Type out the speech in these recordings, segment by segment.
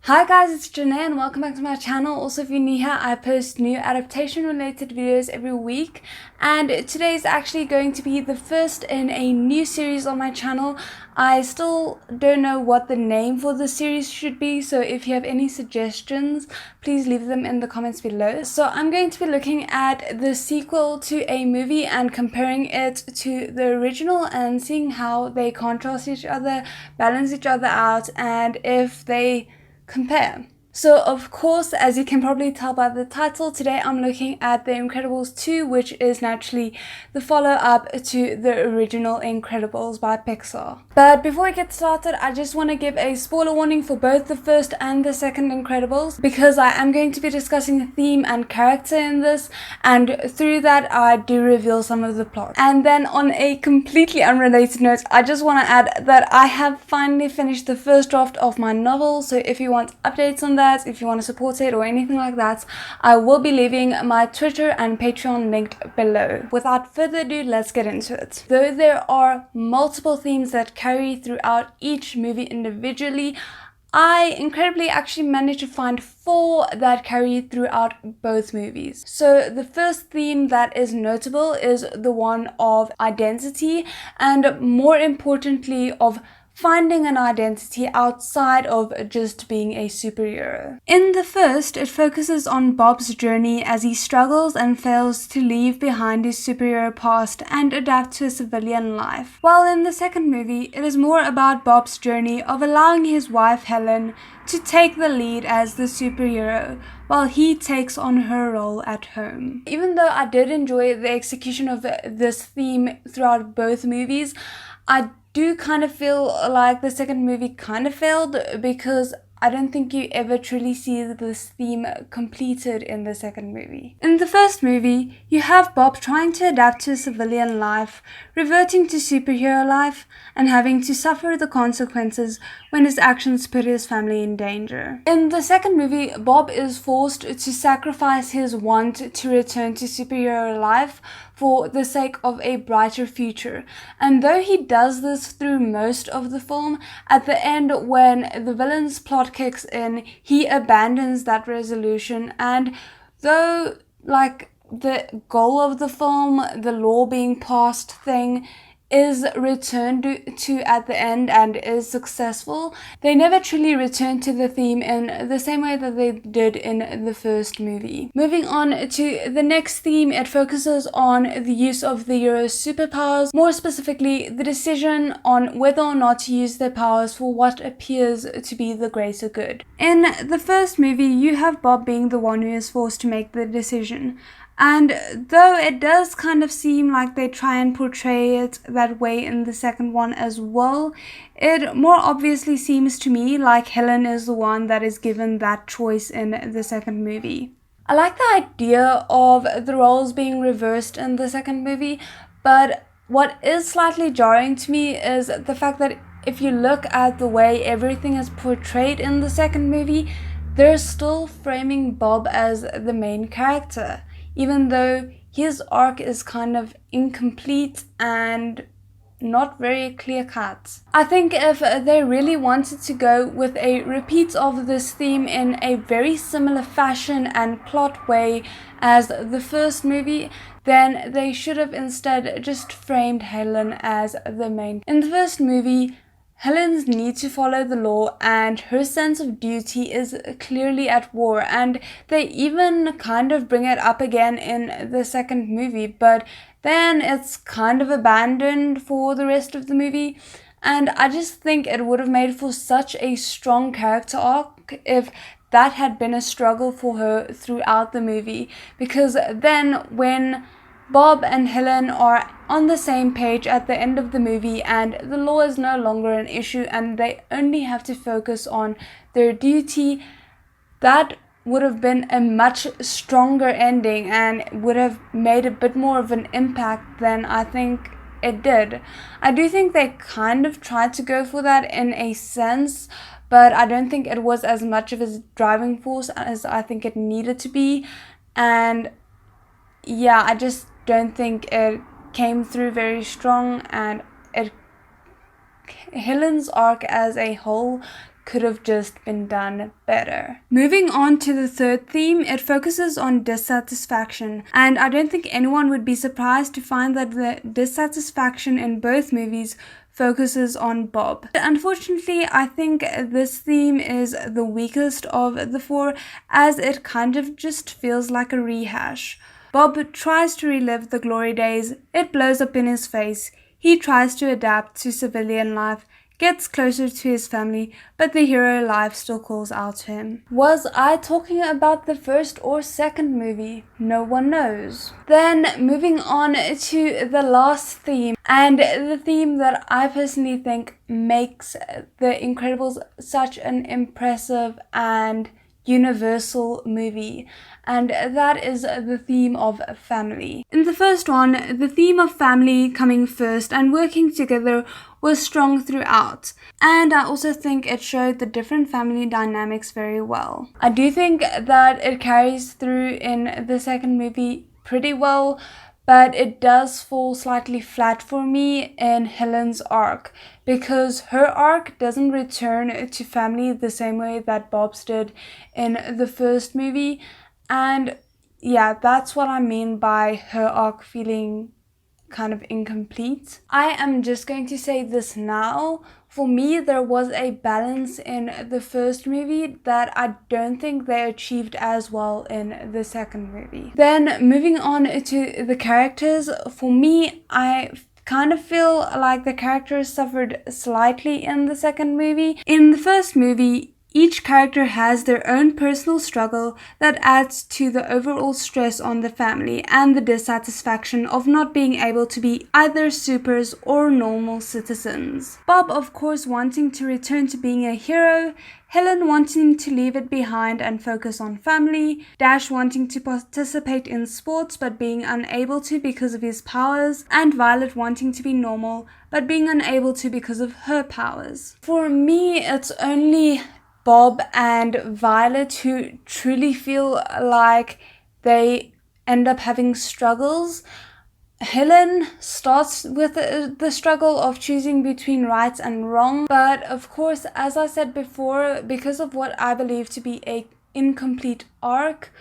Hi guys, it's Jeanet and welcome back to my channel. Also, if you're new here, I post new adaptation related videos every week, and today is actually going to be the first in a new series on my channel. I still don't know what the name for the series should be, so if you have any suggestions, please leave them in the comments below. So I'm going to be looking at the sequel to a movie and comparing it to the original and seeing how they contrast each other, balance each other out, and if they compare. So of course, as you can probably tell by the title, today I'm looking at The Incredibles 2, which is naturally the follow-up to the original Incredibles by Pixar. But before we get started, I just want to give a spoiler warning for both the first and the second Incredibles, because I am going to be discussing theme and character in this, and through that I do reveal some of the plot. And then on a completely unrelated note, I just want to add that I have finally finished the first draft of my novel, so if you want updates on that, if you want to support it or anything like that, I will be leaving my Twitter and Patreon linked below. Without further ado, let's get into it. Though there are multiple themes that carry throughout each movie individually, I incredibly actually managed to find 4 that carry throughout both movies. So the first theme that is notable is the one of identity, and more importantly of finding an identity outside of just being a superhero. In the first, it focuses on Bob's journey as he struggles and fails to leave behind his superhero past and adapt to a civilian life. While in the second movie, it is more about Bob's journey of allowing his wife Helen to take the lead as the superhero, while he takes on her role at home. Even though I did enjoy the execution of this theme throughout both movies, I do kind of feel like the second movie kind of failed, because I don't think you ever truly see this theme completed in the second movie. In the first movie, you have Bob trying to adapt to civilian life, reverting to superhero life, and having to suffer the consequences when his actions put his family in danger. In the second movie, Bob is forced to sacrifice his want to return to superhero life for the sake of a brighter future. And though he does this through most of the film, at the end when the villain's plot kicks in, he abandons that resolution. And though like the goal of the film, the law being passed thing, is returned to at the end and is successful, they never truly return to the theme in the same way that they did in the first movie. Moving on to the next theme, it focuses on the use of the hero's superpowers, more specifically the decision on whether or not to use their powers for what appears to be the greater good. In the first movie, you have Bob being the one who is forced to make the decision. And though it does kind of seem like they try and portray it that way in the second one as well, it more obviously seems to me like Helen is the one that is given that choice in the second movie. I like the idea of the roles being reversed in the second movie, but what is slightly jarring to me is the fact that if you look at the way everything is portrayed in the second movie, they're still framing Bob as the main character, even though his arc is kind of incomplete and not very clear-cut. I think if they really wanted to go with a repeat of this theme in a very similar fashion and plot way as the first movie, then they should have instead just framed Helen as the main. In the first movie, Helen's need to follow the law and her sense of duty is clearly at war, and they even kind of bring it up again in the second movie, but then it's kind of abandoned for the rest of the movie. And I just think it would have made for such a strong character arc if that had been a struggle for her throughout the movie, because then when Bob and Helen are on the same page at the end of the movie and the law is no longer an issue and they only have to focus on their duty, that would have been a much stronger ending and would have made a bit more of an impact than I think it did. I do think they kind of tried to go for that in a sense, but I don't think it was as much of a driving force as I think it needed to be. And yeah, I just don't think it came through very strong, and Helen's arc as a whole could have just been done better. Moving on to the third theme, it focuses on dissatisfaction, and I don't think anyone would be surprised to find that the dissatisfaction in both movies focuses on Bob. Unfortunately, I think this theme is the weakest of the four, as it kind of just feels like a rehash. Bob tries to relive the glory days, it blows up in his face. He tries to adapt to civilian life, gets closer to his family, but the hero life still calls out to him. Was I talking about the first or second movie? No one knows. Then moving on to the last theme, and the theme that I personally think makes The Incredibles such an impressive and universal movie, and that is the theme of family. In the first one, the theme of family coming first and working together was strong throughout, and I also think it showed the different family dynamics very well. I do think that it carries through in the second movie pretty well, but it does fall slightly flat for me in Helen's arc, because her arc doesn't return to family the same way that Bob's did in the first movie, and yeah, that's what I mean by her arc feeling kind of incomplete. I am just going to say this now. For me, there was a balance in the first movie that I don't think they achieved as well in the second movie. Then moving on to the characters, for me, I kind of feel like the characters suffered slightly in the second movie. In the first movie, each character has their own personal struggle that adds to the overall stress on the family and the dissatisfaction of not being able to be either supers or normal citizens. Bob, of course, wanting to return to being a hero, Helen wanting to leave it behind and focus on family, Dash wanting to participate in sports but being unable to because of his powers, and Violet wanting to be normal but being unable to because of her powers. For me, it's only Bob and Violet who truly feel like they end up having struggles. Helen starts with the struggle of choosing between right and wrong, but of course, as I said before, because of what I believe to be a incomplete arc,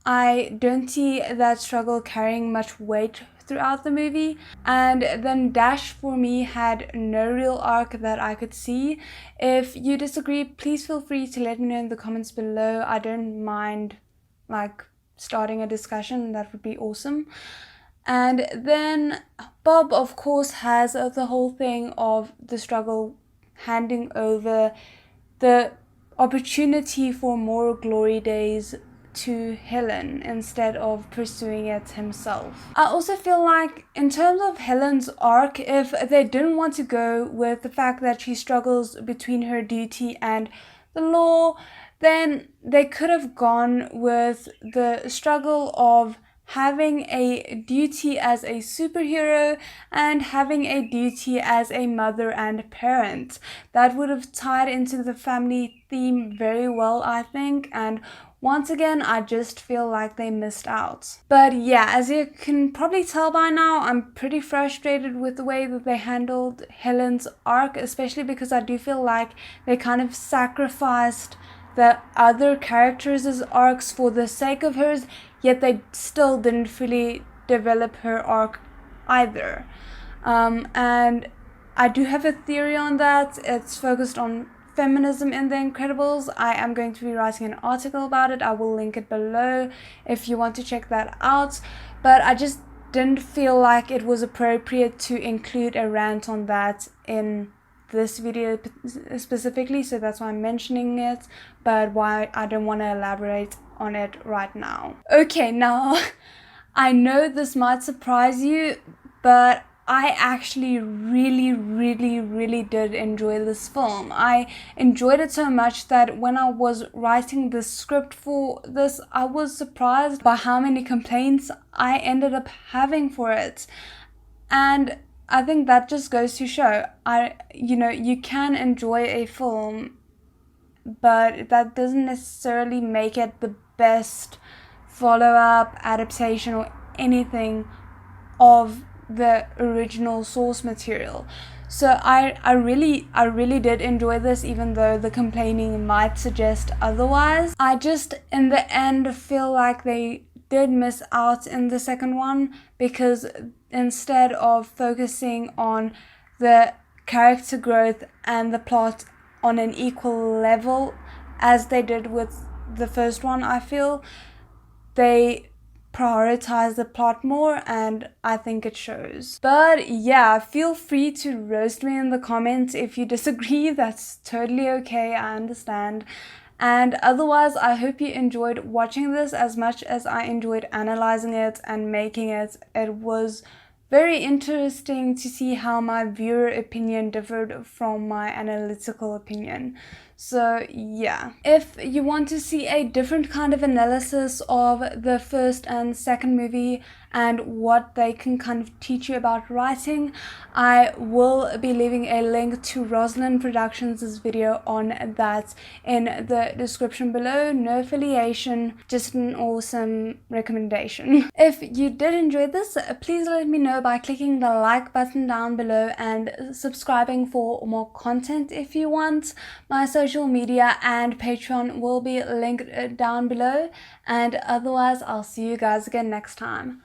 I don't see that struggle carrying much weight throughout the movie. And then Dash for me had no real arc that I could see. If you disagree, please feel free to let me know in the comments below. I don't mind starting a discussion, that would be awesome. And then Bob, of course, has the whole thing of the struggle handing over the opportunity for more glory days to Helen instead of pursuing it himself. I also feel like in terms of Helen's arc, if they didn't want to go with the fact that she struggles between her duty and the law, then they could have gone with the struggle of having a duty as a superhero and having a duty as a mother and parent. That would have tied into the family theme very well, I think, and once again, I just feel like they missed out. But yeah, as you can probably tell by now, I'm pretty frustrated with the way that they handled Helen's arc, especially because I do feel like they kind of sacrificed the other characters' arcs for the sake of hers, yet they still didn't fully develop her arc either. And I do have a theory on that. It's focused on feminism in The Incredibles. I am going to be writing an article about it. I will link it below if you want to check that out. But I just didn't feel like it was appropriate to include a rant on that in this video specifically, so that's why I'm mentioning it, but why I don't want to elaborate on it right now. Okay, now I know this might surprise you, but I actually really did enjoy this film. I enjoyed it so much that when I was writing the script for this, I was surprised by how many complaints I ended up having for it. And I think that just goes to show, you can enjoy a film, but that doesn't necessarily make it the best follow-up, adaptation, or anything of the original source material. So I really did enjoy this, even though the complaining might suggest otherwise. I just in the end feel like they did miss out in the second one, because instead of focusing on the character growth and the plot on an equal level as they did with the first one, I feel they prioritize the plot more, and I think it shows. But yeah, feel free to roast me in the comments if you disagree. That's totally okay, I understand. And otherwise, I hope you enjoyed watching this as much as I enjoyed analyzing it and making it. It was very interesting to see how my viewer opinion differed from my analytical opinion. So yeah, if you want to see a different kind of analysis of the first and second movie and what they can kind of teach you about writing, I will be leaving a link to Rosalind Productions' video on that in the description below. No affiliation, just an awesome recommendation. If you did enjoy this, please let me know by clicking the like button down below and subscribing for more content if you want. My social media and Patreon will be linked down below, and otherwise I'll see you guys again next time.